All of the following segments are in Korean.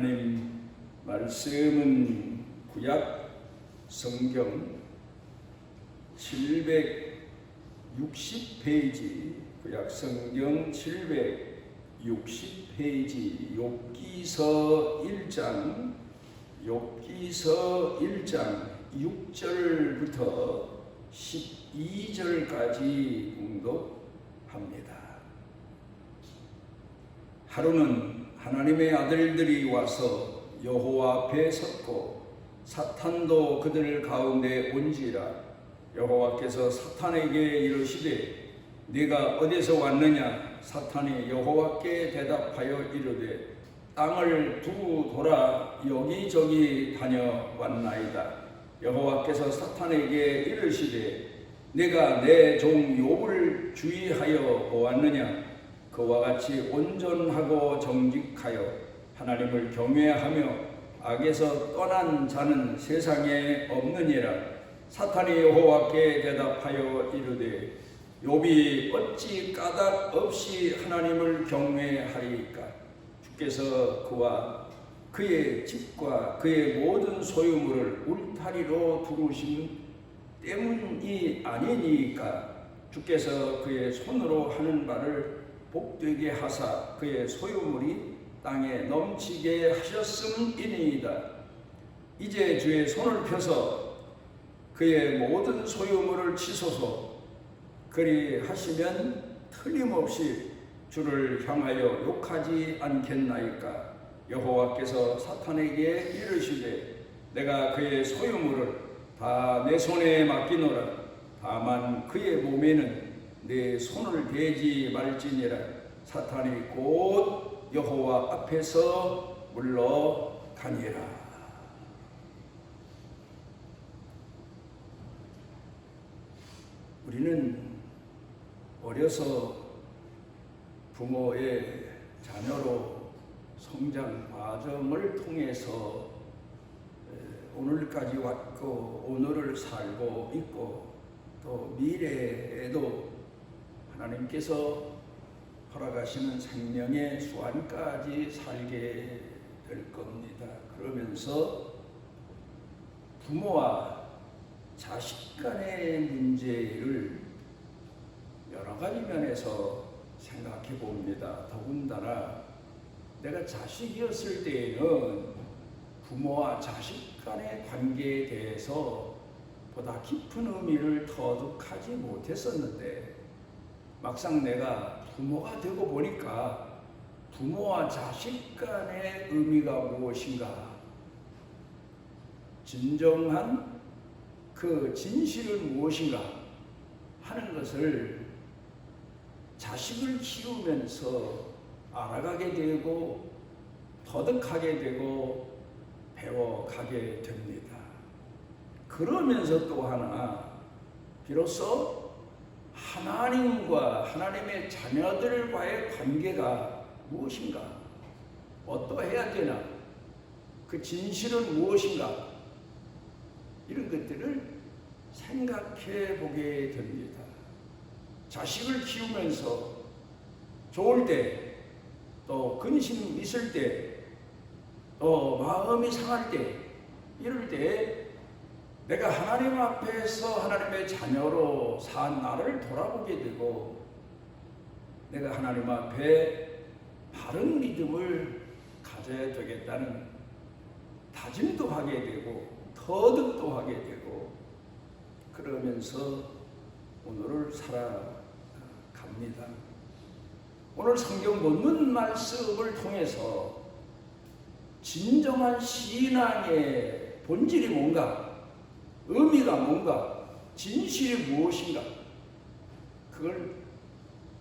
하나님 말씀은 구약 성경 760페이지, 구약 성경 760페이지 욥기서 1장 6절부터 12절까지 공독합니다. 하루는 하나님의 아들들이 와서 여호와 앞에 섰고 사탄도 그들 가운데 온지라. 여호와께서 사탄에게 이르시되 네가 어디서 왔느냐? 사탄이 여호와께 대답하여 이르되 땅을 두고 돌아 여기저기 다녀왔나이다. 여호와께서 사탄에게 이르시되 네가 내 종 욥을 주의하여 보았느냐? 그와 같이 온전하고 정직하여 하나님을 경외하며 악에서 떠난 자는 세상에 없느니라. 사탄이 여호와께 대답하여 이르되 욥이 어찌 까닭 없이 하나님을 경외하리이까? 주께서 그와 그의 집과 그의 모든 소유물을 울타리로 두르신 때문이 아니니까? 주께서 그의 손으로 하는 바를 복되게 하사 그의 소유물이 땅에 넘치게 하셨음이니이다. 이제 주의 손을 펴서 그의 모든 소유물을 치소서. 그리 하시면 틀림없이 주를 향하여 욕하지 않겠나이까? 여호와께서 사탄에게 이르시되 내가 그의 소유물을 다 내 손에 맡기노라. 다만 그의 몸에는 내 손을 대지 말지니라. 사탄이 곧 여호와 앞에서 물러가니라. 우리는 어려서 부모의 자녀로 성장 과정을 통해서 오늘까지 왔고 오늘을 살고 있고 또 미래에도 하나님께서 허락하시는 생명의 수완까지 살게 될 겁니다. 그러면서 부모와 자식 간의 문제를 여러 가지 면에서 생각해 봅니다. 더군다나 내가 자식이었을 때에는 부모와 자식 간의 관계에 대해서 보다 깊은 의미를 터득하지 못했었는데 막상 내가 부모가 되고 보니까 부모와 자식 간의 의미가 무엇인가, 진정한 그 진실은 무엇인가 하는 것을 자식을 키우면서 알아가게 되고 터득하게 되고 배워가게 됩니다. 그러면서 또 하나, 비로소 하나님과 하나님의 자녀들과의 관계가 무엇인가, 어떠해야 되나, 그 진실은 무엇인가, 이런 것들을 생각해 보게 됩니다. 자식을 키우면서 좋을 때, 또 근심 있을 때, 또 마음이 상할 때, 이럴 때 내가 하나님 앞에서 하나님의 자녀로 산 나를 돌아보게 되고 내가 하나님 앞에 바른 믿음을 가져야 되겠다는 다짐도 하게 되고 터득도 하게 되고 그러면서 오늘을 살아갑니다. 오늘 성경 본문 말씀을 통해서 진정한 신앙의 본질이 뭔가, 의미가 뭔가, 진실이 무엇인가, 그걸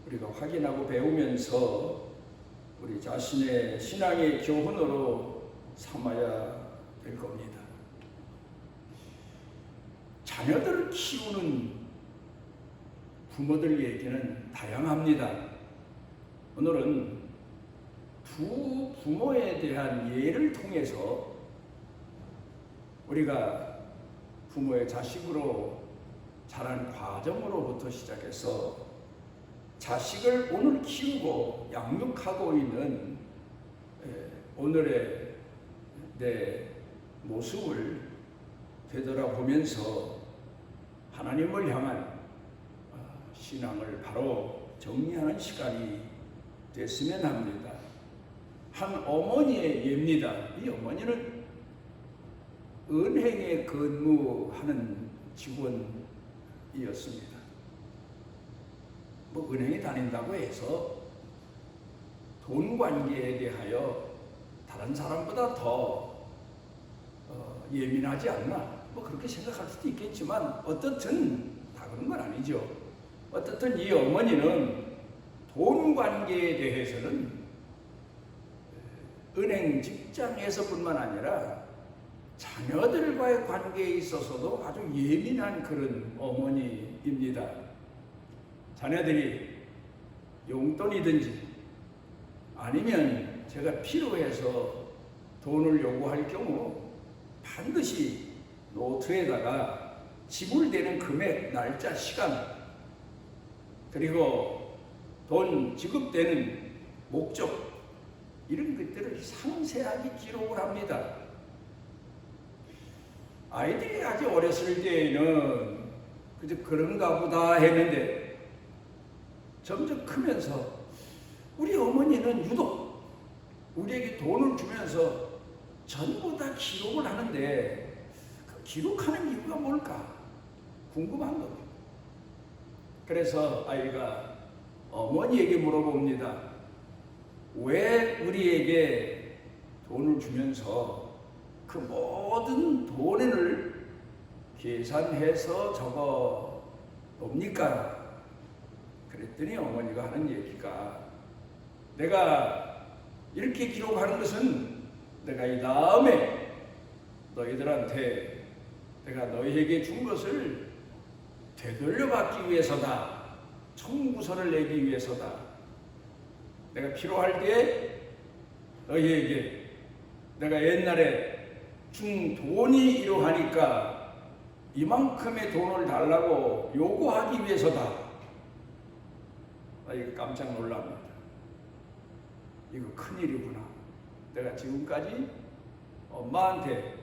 우리가 확인하고 배우면서 우리 자신의 신앙의 교훈으로 삼아야 될 겁니다. 자녀들을 키우는 부모들 얘기는 다양합니다. 오늘은 두 부모에 대한 예를 통해서 우리가 부모의 자식으로 자란 과정으로부터 시작해서 자식을 오늘 키우고 양육하고 있는 오늘의 내 모습을 되돌아보면서 하나님을 향한 신앙을 바로 정리하는 시간이 됐으면 합니다. 한 어머니의 예입니다. 이 어머니는 은행에 근무하는 직원이었습니다. 뭐 은행에 다닌다고 해서 돈 관계에 대하여 다른 사람보다 더 예민하지 않나, 뭐 그렇게 생각할 수도 있겠지만 어떻든 다 그런 건 아니죠. 어떻든 이 어머니는 돈 관계에 대해서는 은행 직장에서뿐만 아니라 자녀들과의 관계에 있어서도 아주 예민한 그런 어머니입니다. 자녀들이 용돈이든지 아니면 제가 필요해서 돈을 요구할 경우 반드시 노트에다가 지불되는 금액, 날짜, 시간, 그리고 돈 지급되는 목적, 이런 것들을 상세하게 기록을 합니다. 아이들이 아주 어렸을 때에는 그저 그런가 보다 했는데 점점 크면서 우리 어머니는 유독 우리에게 돈을 주면서 전부 다 기록을 하는데 그 기록하는 이유가 뭘까 궁금한 겁니다. 그래서 아이가 어머니에게 물어봅니다. 왜 우리에게 돈을 주면서 그 모든 돈을 계산해서 적어 놉니까? 그랬더니 어머니가 하는 얘기가, 내가 이렇게 기록하는 것은 내가 이 다음에 너희들한테 내가 너희에게 준 것을 되돌려받기 위해서다. 청구서를 내기 위해서다. 내가 필요할 때 너희에게 내가 옛날에 준 돈이 이러하니까 이만큼의 돈을 달라고 요구하기 위해서다. 이거 깜짝 놀랍니다. 이거 큰일이구나. 내가 지금까지 엄마한테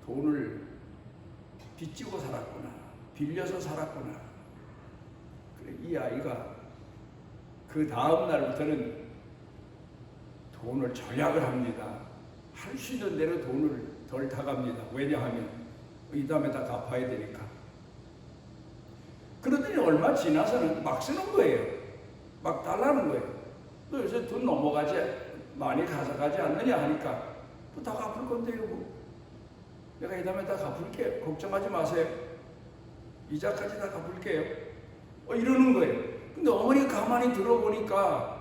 돈을 빚지고 살았구나. 빌려서 살았구나. 그래, 이 아이가 그 다음 날부터는 돈을 절약을 합니다. 할 수 있는 대로 돈을 덜 타갑니다. 왜냐하면 이 다음에 다 갚아야 되니까. 그러더니 얼마 지나서는 막 쓰는 거예요. 막 달라는 거예요. 너 요새 돈 넘어가지, 많이 가져가지 않느냐 하니까 뭐 다 갚을 건데요. 뭐. 내가 이 다음에 다 갚을게. 걱정하지 마세요. 이자까지 다 갚을게요. 이러는 거예요. 근데 어머니가 가만히 들어보니까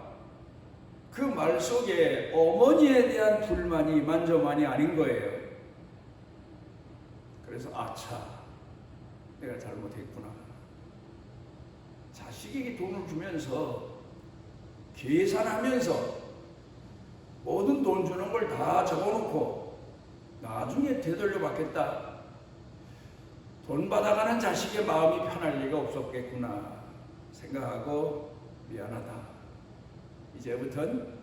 그 말 속에 어머니에 대한 불만이 만저만이 아닌 거예요. 그래서 아차, 내가 잘못했구나. 자식에게 돈을 주면서 계산하면서 모든 돈 주는 걸 다 적어놓고 나중에 되돌려 받겠다. 돈 받아가는 자식의 마음이 편할 리가 없었겠구나 생각하고 미안하다. 이제부턴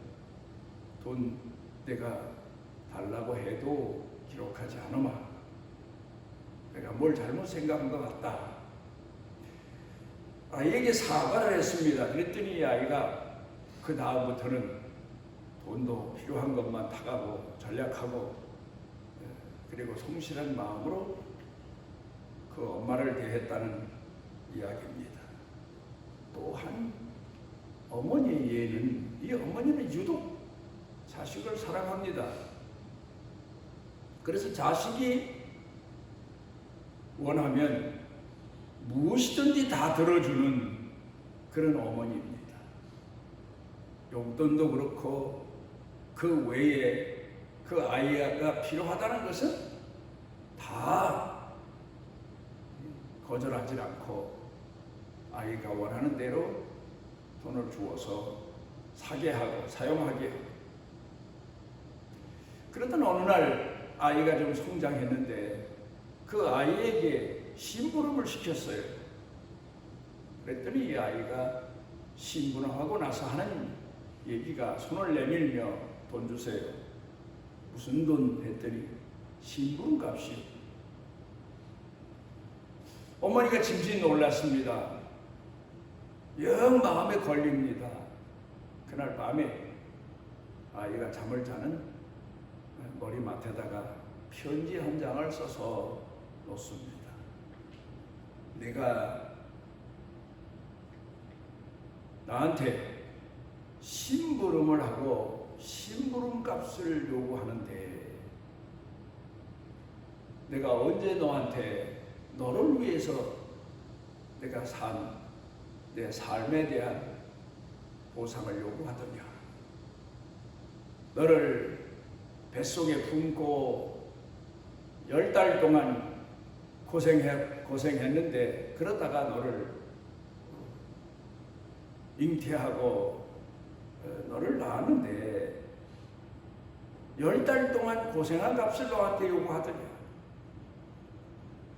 돈 내가 달라고 해도 기록하지 않으마. 내가 뭘 잘못 생각한 것 같다. 아이에게 사과를 했습니다. 그랬더니 이 아이가 그 다음부터는 돈도 필요한 것만 타가고 전략하고 그리고 성실한 마음으로 그 엄마를 대했다는 이야기입니다. 또한 어머니의 예는, 이 어머니는 유독 자식을 사랑합니다. 그래서 자식이 원하면 무엇이든지 다 들어주는 그런 어머니입니다. 용돈도 그렇고 그 외에 그 아이가 필요하다는 것은 다 거절하지 않고 아이가 원하는 대로 돈을 주어서 사게 하고 사용하게 하고. 그러던 어느 날 아이가 좀 성장했는데 그 아이에게 심부름을 시켰어요. 그랬더니 이 아이가 심부름하고 나서 하는 얘기가 손을 내밀며 돈 주세요. 무슨 돈 했더니 심부름값이요. 어머니가 짐짓 놀랐습니다. 영 마음에 걸립니다. 그날 밤에 아이가 잠을 자는 머리맡에다가 편지 한 장을 써서 놓습니다. 내가 나한테 심부름을 하고 심부름 값을 요구하는데 내가 언제 너를 위해서 내가 산 내 삶에 대한 보상을 요구하더냐. 너를 뱃속에 품고 10달 동안 고생했는데 그러다가 너를 잉태하고 너를 낳았는데 10달 동안 고생한 값을 너한테 요구하더냐.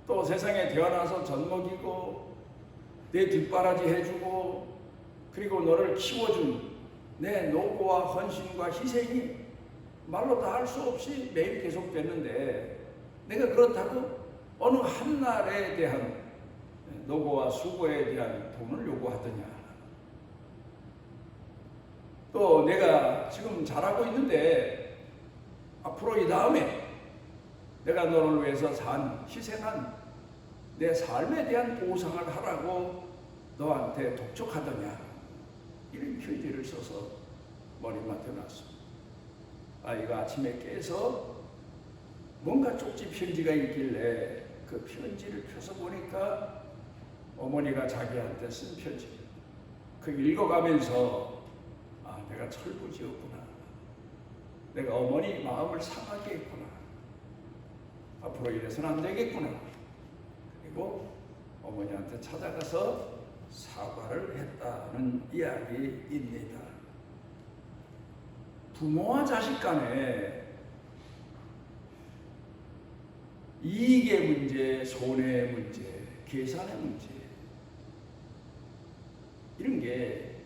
또 세상에 태어나서 젖 먹이고 내 뒷바라지 해주고 그리고 너를 키워준 내 노고와 헌신과 희생이 말로 다 할 수 없이 매일 계속됐는데 내가 그렇다고 어느 한날에 대한 노고와 수고에 대한 돈을 요구하더냐. 또 내가 지금 잘하고 있는데 앞으로 이 다음에 내가 너를 위해서 희생한 내 삶에 대한 보상을 하라고 너한테 독촉하더냐. 이런 편지를 써서 머리맡에 놨습니다. 아이가 아침에 깨서 뭔가 쪽지 편지가 있길래 그 편지를 펴서 보니까 어머니가 자기한테 쓴 편지. 그 읽어가면서 내가 철부지였구나. 내가 어머니 마음을 상하게 했구나. 앞으로 이래서는 안 되겠구나. 그리고 어머니한테 찾아가서 사과를 했다는 이야기입니다. 부모와 자식 간에 이익의 문제, 손해의 문제, 계산의 문제 이런 게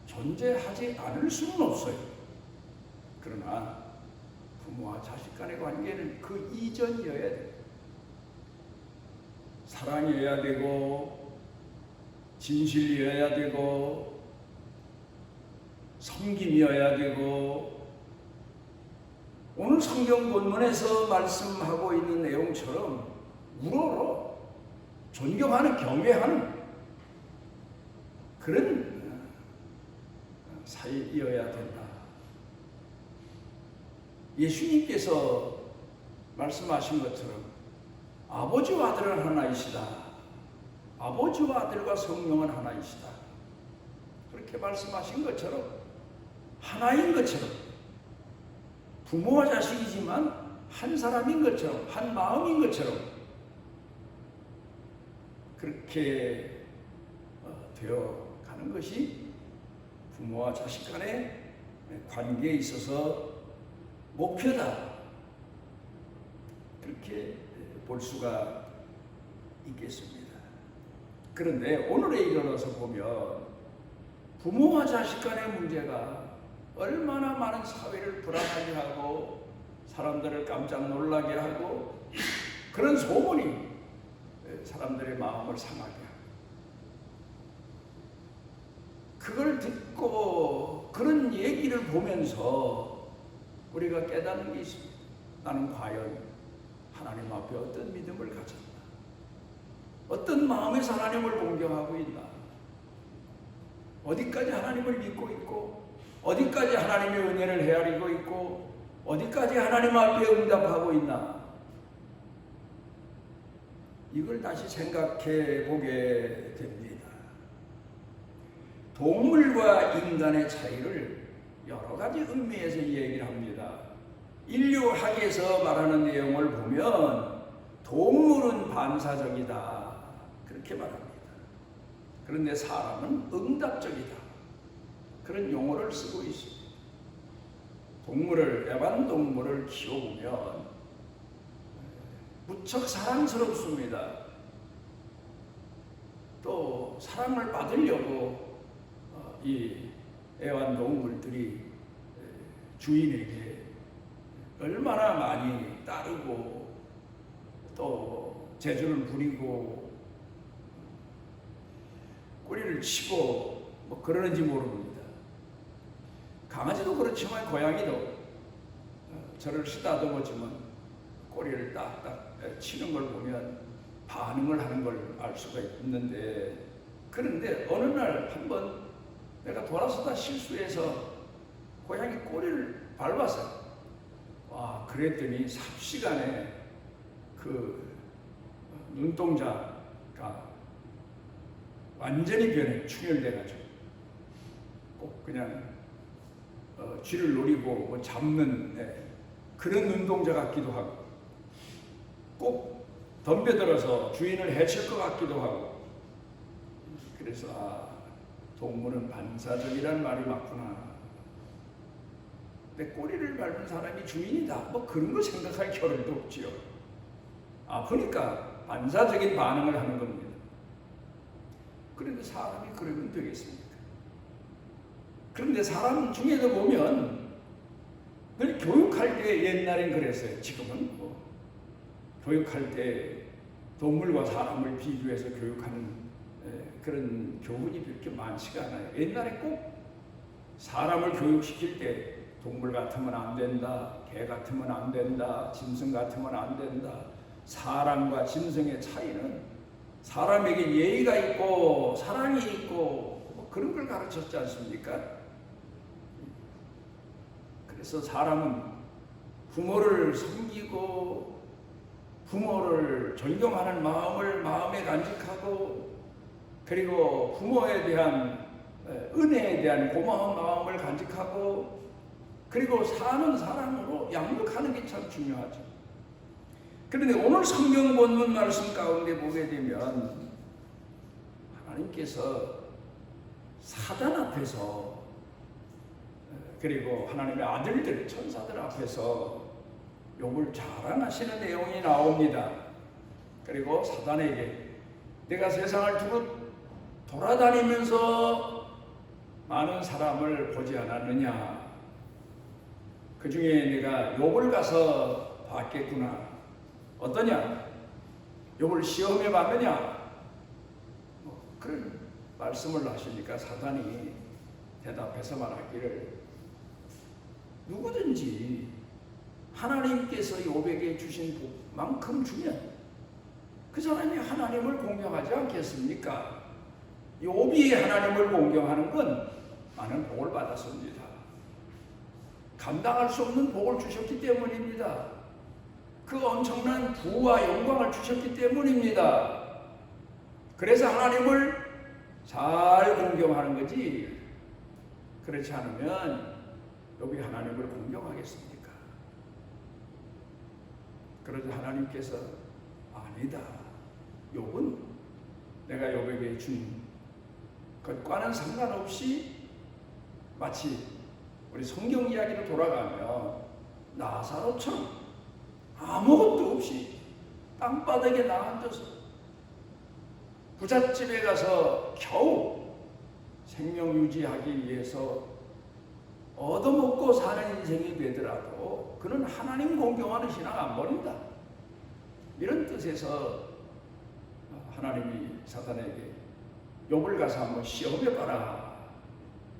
존재하지 않을 수는 없어요. 그러나 부모와 자식 간의 관계는 그 이전이어야 돼요. 사랑이어야 되고 진실이어야 되고 섬김이어야 되고 오늘 성경 본문에서 말씀하고 있는 내용처럼 우러러 존경하는 경외하는 그런 사이여야 된다. 예수님께서 말씀하신 것처럼 아버지와 아들은 하나이시다. 아버지와 아들과 성령은 하나이시다. 그렇게 말씀하신 것처럼 하나인 것처럼 부모와 자식이지만 한 사람인 것처럼 한 마음인 것처럼 그렇게 되어 가는 것이 부모와 자식 간의 관계에 있어서 목표다. 그렇게 볼 수가 있겠습니다. 그런데 오늘에 이르러서 보면 부모와 자식 간의 문제가 얼마나 많은 사회를 불안하게 하고 사람들을 깜짝 놀라게 하고 그런 소문이 사람들의 마음을 상하게 하고 그걸 듣고 그런 얘기를 보면서 우리가 깨닫는 게 있습니다. 나는 과연 하나님 앞에 어떤 믿음을 가졌나? 어떤 마음에서 하나님을 공경하고 있나? 어디까지 하나님을 믿고 있고 어디까지 하나님의 은혜를 헤아리고 있고 어디까지 하나님 앞에 응답하고 있나? 이걸 다시 생각해 보게 됩니다. 동물과 인간의 차이를 여러 가지 의미에서 얘기를 합니다. 인류학에서 말하는 내용을 보면 동물은 반사적이다. 그렇게 말합니다. 그런데 사람은 응답적이다. 그런 용어를 쓰고 있습니다. 애완동물을 키워보면 무척 사랑스럽습니다. 또 사랑을 받으려고 이 애완동물들이 주인에게 얼마나 많이 따르고 또 재주를 부리고 꼬리를 치고 뭐 그러는지 모릅니다. 강아지도 그렇지만 고양이도 저를 쓰다듬어주면 꼬리를 딱딱 치는 걸 보면 반응을 하는 걸 알 수가 있는데, 그런데 어느 날 한번 내가 돌아서다 실수해서 고양이 꼬리를 밟았어요. 와, 그랬더니 삽시간에 그 눈동자가 완전히 변해 충혈돼가지고 꼭 그냥 쥐를 노리고 뭐 잡는 그런 눈동자 같기도 하고, 꼭 덤벼들어서 주인을 해칠 것 같기도 하고. 그래서 동물은 반사적이라는 말이 맞구나. 내 꼬리를 밟은 사람이 주인이다, 뭐 그런 거 생각할 겨를도 없지요. 아프니까 반사적인 반응을 하는 겁니다. 그런데 사람이 그러면 되겠습니까? 그런데 사람 중에도 보면 늘 교육할 때, 옛날엔 그랬어요. 지금은 뭐 교육할 때 동물과 사람을 비교해서 교육하는 그런 교훈이 그렇게 많지가 않아요. 옛날에 꼭 사람을 교육시킬 때 동물 같으면 안 된다, 개 같으면 안 된다, 짐승 같으면 안 된다. 사람과 짐승의 차이는 사람에게 예의가 있고 사랑이 있고 뭐 그런 걸 가르쳤지 않습니까? 그래서 사람은 부모를 섬기고 부모를 존경하는 마음을 마음에 간직하고, 그리고 부모에 대한 은혜에 대한 고마운 마음을 간직하고, 그리고 사는 사람으로 양육하는 게 참 중요하죠. 그런데 오늘 성경 본문 말씀 가운데 보게 되면 하나님께서 사단 앞에서, 그리고 하나님의 아들들 천사들 앞에서 욥을 자랑하시는 내용이 나옵니다. 그리고 사단에게 내가 세상을 두고 돌아다니면서 많은 사람을 보지 않았느냐, 그 중에 내가 욥을 가서 봤겠구나, 어떠냐, 욥을 시험해 봤느냐, 그런 말씀을 하시니까 사단이 대답해서 말하기를, 누구든지 하나님께서 욥에게 주신 복만큼 주면 그 사람이 하나님을 공경하지 않겠습니까? 욥이 하나님을 공경하는 건 많은 복을 받았습니다. 감당할 수 없는 복을 주셨기 때문입니다. 그 엄청난 부와 영광을 주셨기 때문입니다. 그래서 하나님을 잘 공경하는 거지, 그렇지 않으면 욥이 하나님을 공경하겠습니까? 그러자 하나님께서 아니다, 욥은 내가 욥에게 준 것과는 상관없이 마치 우리 성경 이야기로 돌아가면 나사로처럼 아무것도 없이 땅바닥에 나앉아서 부잣집에 가서 겨우 생명 유지하기 위해서 얻어먹고 사는 인생이 되더라도 그는 하나님 공경하는 신앙 안 버린다, 이런 뜻에서 하나님이 사단에게 욥을 가서 한번 시험해봐라,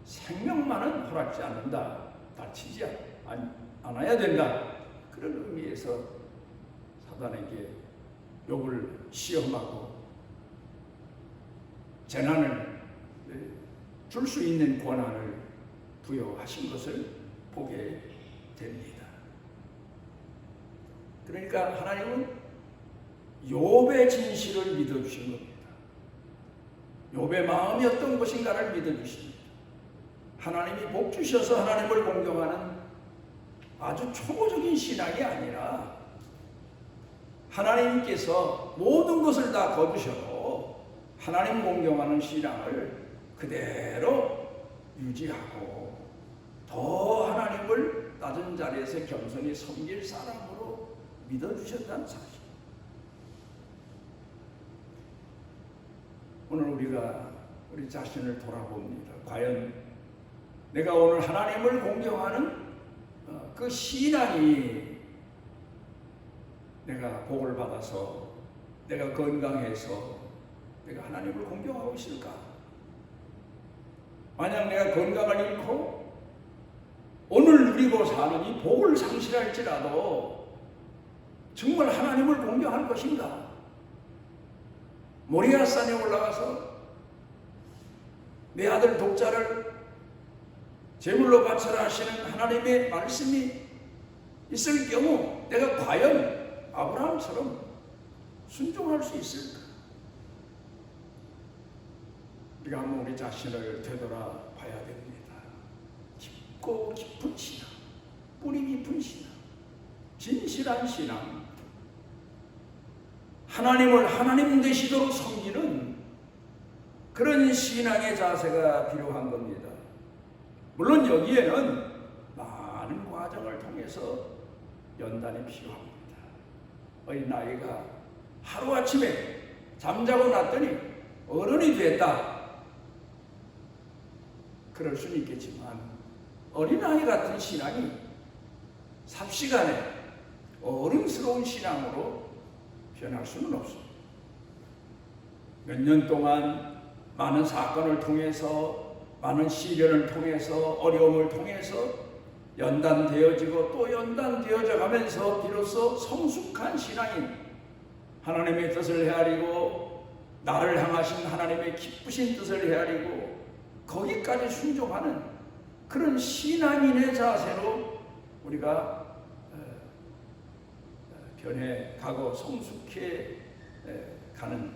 생명만은 허락지 않는다, 다치지 않아야 된다, 그런 의미에서 사단에게 욥을 시험하고 재난을 줄 수 있는 권한을 부여하신 것을 보게 됩니다. 그러니까 하나님은 욥의 진실을 믿어주신 겁니다. 욥의 마음이 어떤 것인가를 믿어주십니다. 하나님이 복 주셔서 하나님을 공경하는 아주 초보적인 신앙이 아니라 하나님께서 모든 것을 다 거두셔도 하나님 공경하는 신앙을 그대로 유지하고 더 하나님을 낮은 자리에서 겸손히 섬길 사람으로 믿어주셨다는 사실. 오늘 우리가 우리 자신을 돌아봅니다. 과연 내가 오늘 하나님을 공경하는 그 신앙이 내가 복을 받아서 내가 건강해서 내가 하나님을 공경하고 있을까? 만약 내가 건강을 잃고 오늘 누리고 사는 이 복을 상실할지라도 정말 하나님을 공경할 것인가? 모리아산에 올라가서 내 아들 독자를 제물로 바쳐라 하시는 하나님의 말씀이 있을 경우 내가 과연 아브라함처럼 순종할 수 있을까? 우리가 한번 우리 자신을 되돌아봐야 됩니다. 깊고 깊은 신앙, 뿌리 깊은 신앙, 진실한 신앙, 하나님을 하나님 되시도록 섬기는 그런 신앙의 자세가 필요한 겁니다. 물론 여기에는 많은 과정을 통해서 연단이 필요합니다. 어린아이가 하루아침에 잠자고 났더니 어른이 됐다. 그럴 수는 있겠지만 어린아이 같은 신앙이 삽시간에 어른스러운 신앙으로 변할 수는 없습니다. 몇 년 동안 많은 사건을 통해서 많은 시련을 통해서 어려움을 통해서 연단되어지고 또 연단되어져 가면서 비로소 성숙한 신앙인 하나님의 뜻을 헤아리고 나를 향하신 하나님의 기쁘신 뜻을 헤아리고 거기까지 순종하는 그런 신앙인의 자세로 우리가 변해가고 성숙해 가는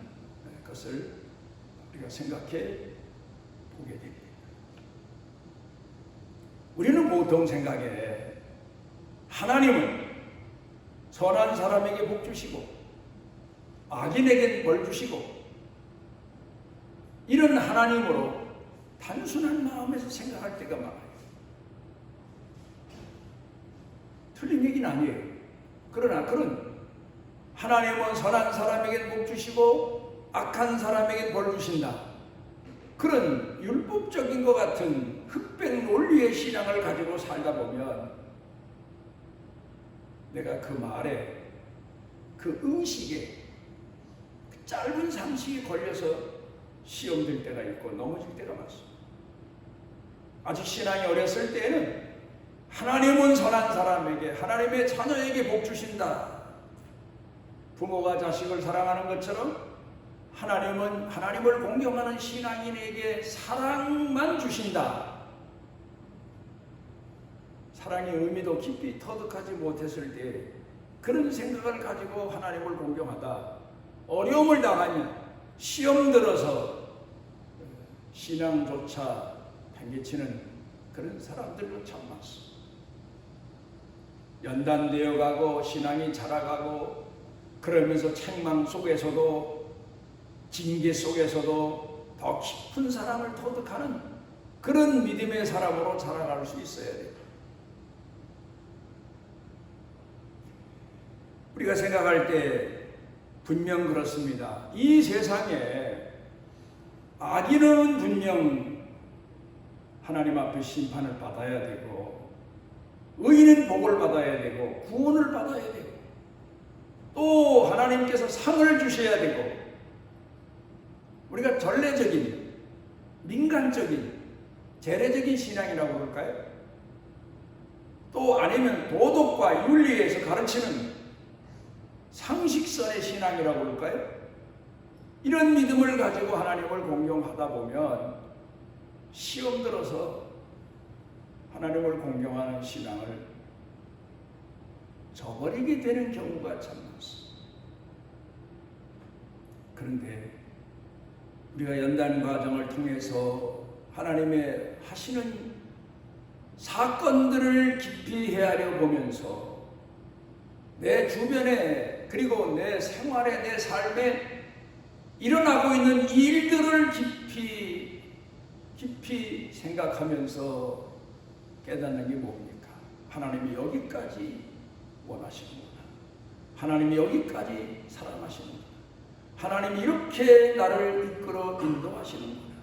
것을 우리가 생각해 보게 됩니다. 우리는 보통 생각에 하나님은 선한 사람에게 복 주시고 악인에게 벌 주시고 이런 하나님으로 단순한 마음에서 생각할 때가 많아요. 틀린 얘기는 아니에요. 그러나 그런 하나님은 선한 사람에게 복 주시고 악한 사람에게 벌 주신다. 그런 율법적인 것 같은 흑백 논리의 신앙을 가지고 살다 보면 내가 그 말에 그 의식에 그 짧은 상식이 걸려서 시험 들 때가 있고 넘어질 때가 많습니다. 아직 신앙이 어렸을 때에는 하나님은 선한 사람에게 하나님의 자녀에게 복 주신다. 부모가 자식을 사랑하는 것처럼 하나님은 하나님을 공경하는 신앙인에게 사랑만 주신다. 사랑의 의미도 깊이 터득하지 못했을 때 그런 생각을 가지고 하나님을 공경하다 어려움을 당하면 시험 들어서 신앙조차 팽개치는 그런 사람들도 참 많습니다. 연단되어 가고 신앙이 자라가고 그러면서 책망 속에서도 징계 속에서도 더 깊은 사랑을 터득하는 그런 믿음의 사람으로 자라갈 수 있어야 돼요. 우리가 생각할 때 분명 그렇습니다. 이 세상에 악인은 분명 하나님 앞에 심판을 받아야 되고 의인은 복을 받아야 되고 구원을 받아야 되고 또 하나님께서 상을 주셔야 되고 우리가 전례적인 민간적인 재래적인 신앙이라고 그럴까요? 또 아니면 도덕과 윤리에서 가르치는 상식선의 신앙이라고 그럴까요? 이런 믿음을 가지고 하나님을 공경하다 보면 시험 들어서 하나님을 공경하는 신앙을 저버리게 되는 경우가 참 많습니다. 그런데 우리가 연단 과정을 통해서 하나님의 하시는 사건들을 깊이 헤아려 보면서 내 주변에 그리고 내 생활에 내 삶에 일어나고 있는 일들을 깊이 생각하면서 깨닫는 게 뭡니까? 하나님이 여기까지 원하시는구나. 하나님이 여기까지 사랑하시는구나. 하나님이 이렇게 나를 이끌어 인도하시는구나.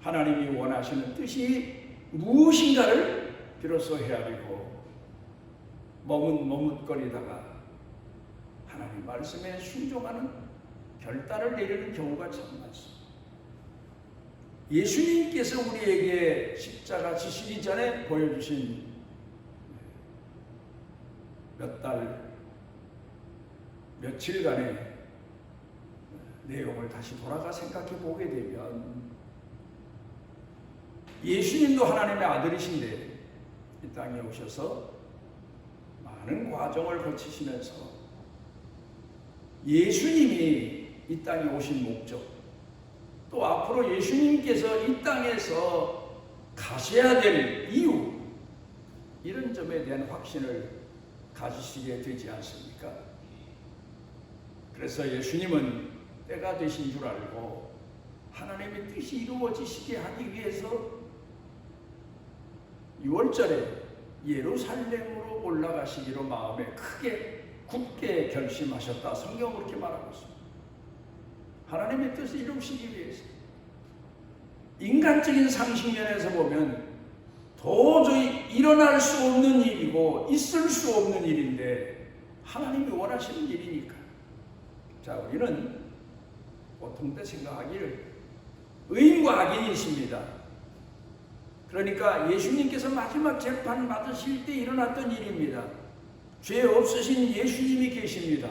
하나님이 원하시는 뜻이 무엇인가를 비로소 헤아리고 머뭇거리다가 하나님 말씀에 순종하는 결단을 내리는 경우가 참 많습니다. 예수님께서 우리에게 십자가 지시기 전에 보여주신 몇 달, 며칠간의 내용을 다시 돌아가 생각해 보게 되면 예수님도 하나님의 아들이신데 이 땅에 오셔서 많은 과정을 거치시면서 예수님이 이 땅에 오신 목적, 또 앞으로 예수님께서 이 땅에서 가셔야 될 이유, 이런 점에 대한 확신을 가지시게 되지 않습니까? 그래서 예수님은 때가 되신 줄 알고 하나님의 뜻이 이루어지시게 하기 위해서 6월절에 예루살렘으로 올라가시기로 마음에 굳게 결심하셨다. 성경은 그렇게 말하고 있습니다. 하나님의 뜻을 이루시기 위해서. 인간적인 상식면에서 보면 도저히 일어날 수 없는 일이고 있을 수 없는 일인데 하나님이 원하시는 일이니까. 자, 우리는 보통 때 생각하기를 의인과 악인이 있습니다. 그러니까 예수님께서 마지막 재판 받으실 때 일어났던 일입니다. 죄 없으신 예수님이 계십니다.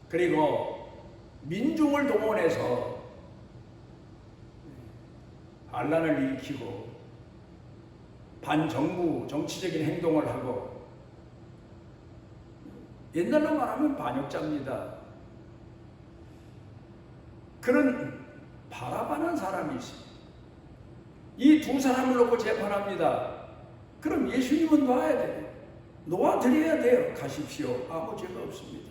그리고 민중을 동원해서 반란을 일으키고 반정부 정치적인 행동을 하고, 옛날로 말하면 반역자입니다. 그런 바라바는 사람이 있어요. 이 두 사람을 놓고 재판합니다. 그럼 예수님은 놔야 돼요. 놓아드려야 돼요. 가십시오. 아무 죄가 없습니다.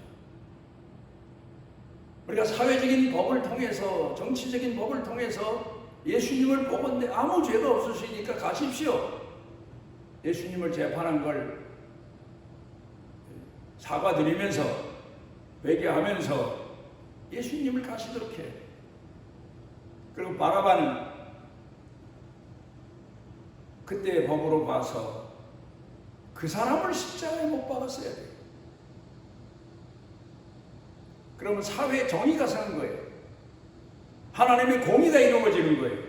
우리가 사회적인 법을 통해서, 정치적인 법을 통해서 예수님을 보건대 아무 죄가 없으시니까 가십시오. 예수님을 재판한 걸 사과드리면서 회개하면서 예수님을 가시도록 해. 그리고 바라바는 그때의 법으로 봐서 그 사람을 십자가에 못 박았어야 돼요. 그러면 사회의 정의가 서는 거예요. 하나님의 공의가 이루어지는 거예요.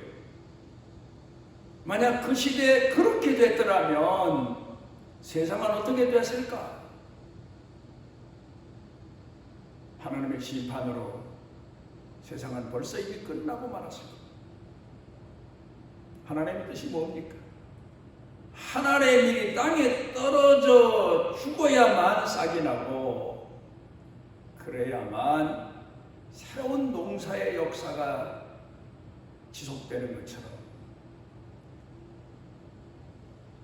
만약 그 시대에 그렇게 됐더라면 세상은 어떻게 됐을까? 하나님의 심판으로 세상은 벌써 이미 끝나고 말았습니다. 하나님의 뜻이 뭡니까? 하나님의 일이 땅에 떨어져 죽어야만 싹이 나고, 그래야만 새로운 농사의 역사가 지속되는 것처럼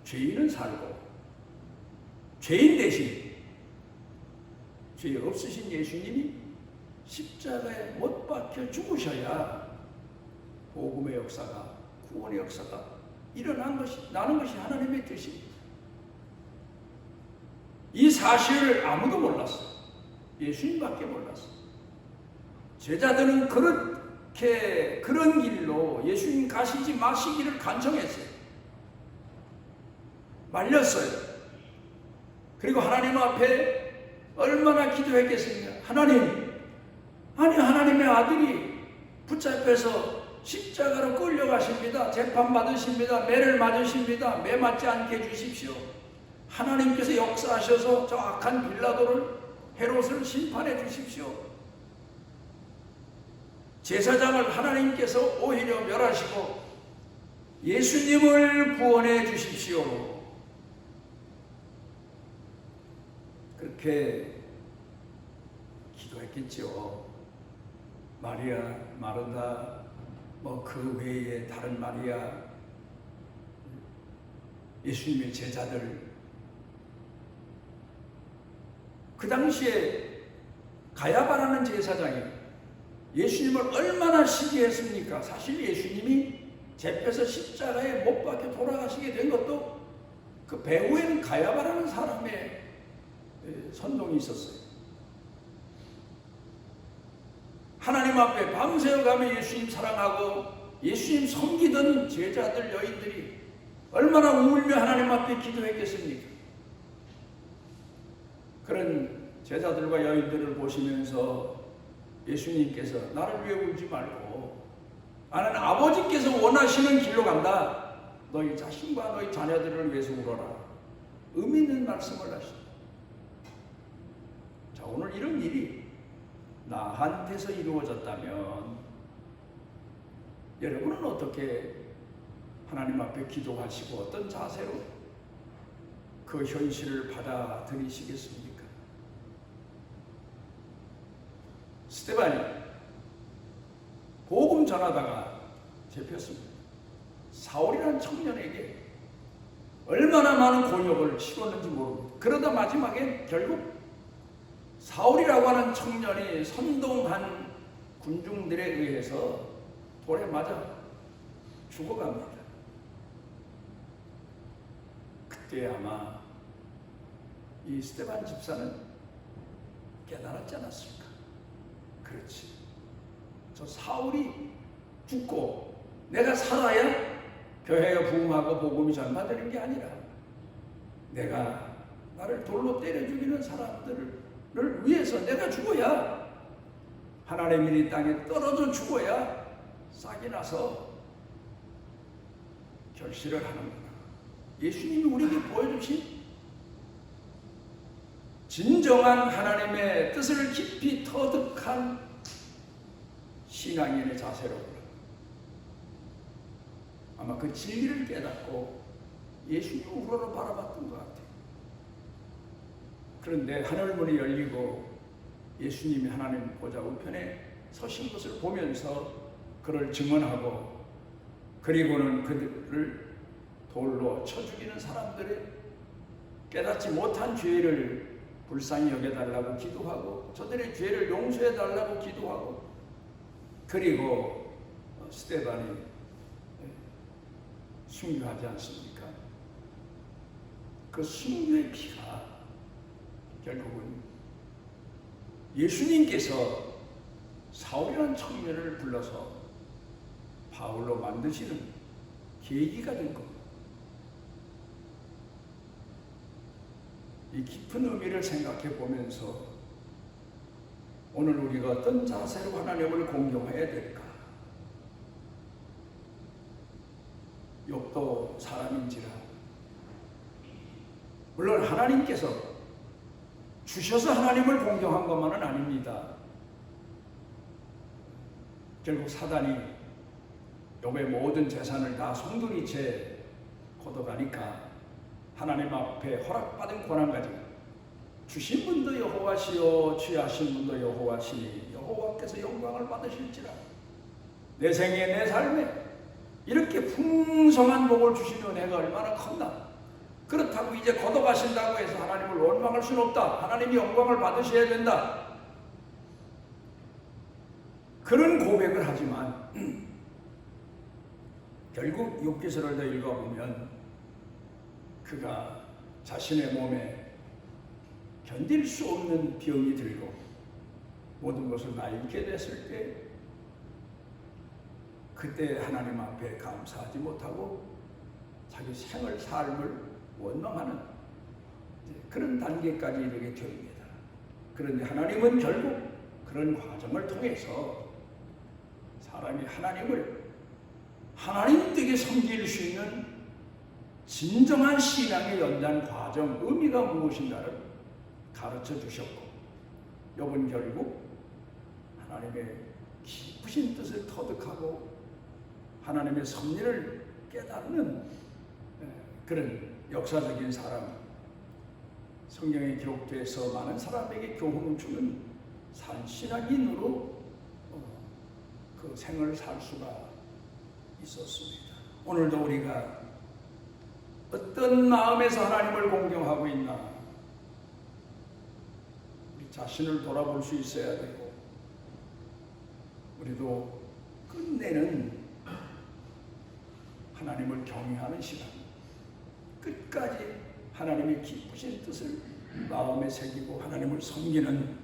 죄인은 살고, 죄인 대신 죄 없으신 예수님이 십자가에 못 박혀 죽으셔야 복음의 역사가, 구원의 역사가 나는 것이 하나님의 뜻입니다. 이 사실을 아무도 몰랐어요. 예수님밖에 몰랐어요. 제자들은 그런 길로 예수님 가시지 마시기를 간청했어요. 말렸어요. 그리고 하나님 앞에 얼마나 기도했겠습니까? 하나님의 아들이 붙잡혀서 십자가로 끌려가십니다. 재판받으십니다. 매를 맞으십니다. 매 맞지 않게 해주십시오. 하나님께서 역사하셔서 저 악한 빌라도를, 헤롯을 심판해 주십시오. 제사장을 하나님께서 오히려 멸하시고 예수님을 구원해 주십시오. 그렇게 기도했겠죠. 마리아, 마르다, 그 외에 다른 마리아, 예수님의 제자들. 그 당시에 가야바라는 제사장이 예수님을 얼마나 시기했습니까? 사실 예수님이 잡혀서 십자가에 못 박혀 돌아가시게 된 것도 그 배후에는 가야바라는 사람의 선동이 있었어요. 하나님 앞에 밤새워가며 예수님 사랑하고 예수님 섬기던 제자들, 여인들이 얼마나 울며 하나님 앞에 기도했겠습니까? 그런 제자들과 여인들을 보시면서 예수님께서 나를 위해 울지 말고 나는 아버지께서 원하시는 길로 간다. 너희 자신과 너희 자녀들을 위해서 울어라. 의미 있는 말씀을 하십니다. 자, 오늘 이런 일이 나한테서 이루어졌다면 여러분은 어떻게 하나님 앞에 기도하시고 어떤 자세로 그 현실을 받아들이시겠습니까? 스데반이 복음 전하다가 잡혔습니다. 사울이라는 청년에게 얼마나 많은 곤욕을 치렀는지 모릅니다. 그러다 마지막에 결국 사울이라고 하는 청년이 선동한 군중들에 의해서 돌에 맞아 죽어갑니다. 그때 아마 이 스데반 집사는 깨달았지 않았을까? 그렇지. 저 사울이 죽고 내가 살아야 교회가 부흥하고 복음이 전파되는 게 아니라 내가 나를 돌로 때려 죽이는 사람들을 위해서 내가 죽어야 하나님이 이 땅에 떨어져 죽어야 싹이 나서 결실을 하는구나. 예수님이 우리에게 보여주신 진정한 하나님의 뜻을 깊이 터득한 신앙인의 자세로구나. 아마 그 진리를 깨닫고 예수님을 우러러 바라봤던 것 같아요. 그런데 하늘문이 열리고 예수님이 하나님 보좌 우편에 서신 것을 보면서 그를 증언하고 그리고는 그들을 돌로 쳐 죽이는 사람들의 깨닫지 못한 죄를 불쌍히 여겨달라고 기도하고 저들의 죄를 용서해달라고 기도하고 그리고 스데반이 순교하지 않습니까? 그 순교의 피가 결국은 예수님께서 사울이라는 청년을 불러서 바울로 만드시는 계기가 된 겁니다. 이 깊은 의미를 생각해 보면서 오늘 우리가 어떤 자세로 하나님을 공경해야 될까? 욥도 사람인지라 물론 하나님께서 주셔서 하나님을 공경한 것만은 아닙니다. 결국 사단이 욥의 모든 재산을 다 송두리째 걷어가니까 하나님 앞에 허락받은 고난 가지고 주신 분도 여호와시요 취하신 분도 여호와시니 여호와께서 영광을 받으실지라. 내 생에 내 삶에 이렇게 풍성한 복을 주시는 은혜가 얼마나 컸나. 그렇다고 이제 걷어가신다고 해서 하나님을 원망할 수는 없다. 하나님이 영광을 받으셔야 된다. 그런 고백을 하지만 결국 욥기서를 더 읽어보면 그가 자신의 몸에 견딜 수 없는 병이 들고 모든 것을 다 잃게 됐을 때 그때 하나님 앞에 감사하지 못하고 자기 생을 삶을 원망하는 그런 단계까지 이르게 됩니다. 그런데 하나님은 결국 그런 과정을 통해서 사람이 하나님을 하나님 되게 섬길 수 있는 진정한 신앙의 연단 과정, 의미가 무엇인가를 가르쳐 주셨고 욥은 결국 하나님의 깊으신 뜻을 터득하고 하나님의 섭리를 깨닫는 그런 역사적인 사람, 성경에 기록돼서 많은 사람에게 교훈을 주는 산신앙인으로 그 생을 살 수가 있었습니다. 오늘도 우리가 어떤 마음에서 하나님을 공경하고 있나 우리 자신을 돌아볼 수 있어야 되고 우리도 끝내는 하나님을 경외하는 시간, 끝까지 하나님의 기쁘신 뜻을 마음에 새기고 하나님을 섬기는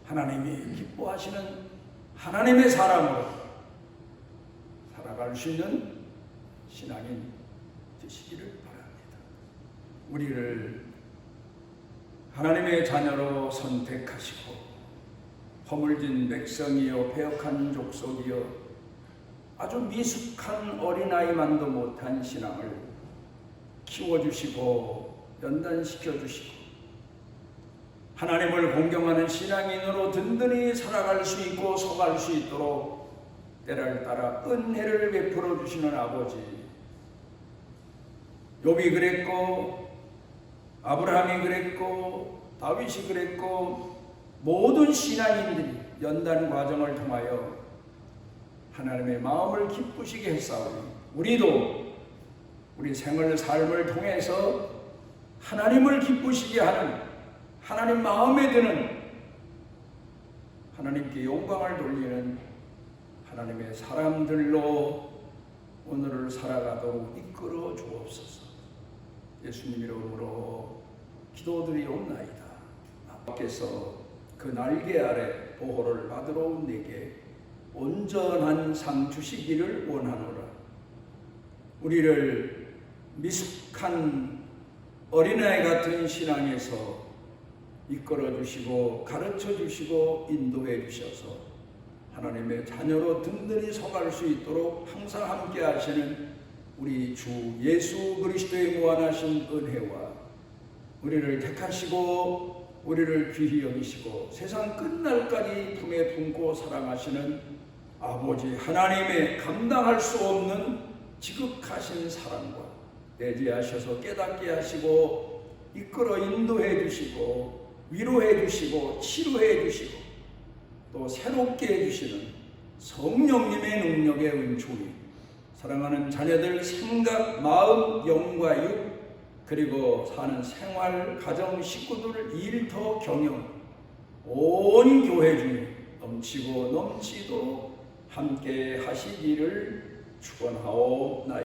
하나님이 기뻐하시는 하나님의 사람으로 살아갈 수 있는 신앙인 되시기를 바랍니다. 우리를 하나님의 자녀로 선택하시고 허물진 백성이요 패역한 족속이요 아주 미숙한 어린아이만도 못한 신앙을 키워주시고 연단시켜주시고 하나님을 공경하는 신앙인으로 든든히 살아갈 수 있고 서갈 수 있도록 때를 따라 은혜를 베풀어 주시는 아버지, 욥이 그랬고 아브라함이 그랬고 다윗이 그랬고 모든 신앙인들이 연단 과정을 통하여 하나님의 마음을 기쁘시게 했사오니 우리도 우리 생을 삶을 통해서 하나님을 기쁘시게 하는 하나님 마음에 드는 하나님께 영광을 돌리는 하나님의 사람들로 오늘을 살아가도록 이끌어 주옵소서. 예수님 이름으로 기도드리옵나이다. 아버지께서 그 날개 아래 보호를 받으러 온 내게 온전한 상 주시기를 원하노라. 우리를 미숙한 어린아이 같은 신앙에서 이끌어 주시고 가르쳐 주시고 인도해 주셔서 하나님의 자녀로 든든히 서갈 수 있도록 항상 함께 하시는 우리 주 예수 그리스도의 무한하신 은혜와 우리를 택하시고 우리를 귀히 여기시고 세상 끝날까지 품에 품고 사랑하시는 아버지 하나님의 감당할 수 없는 지극하신 사랑과 내재하셔서 깨닫게 하시고 이끌어 인도해 주시고 위로해 주시고 치료해 주시고 또 새롭게 해주시는 성령님의 능력의 은총이 사랑하는 자녀들 생각, 마음, 영과 육 그리고 사는 생활, 가정, 식구들, 일터, 경영 온 교회 중에 넘치고 넘치도록 함께 하시기를 축원하옵나이다.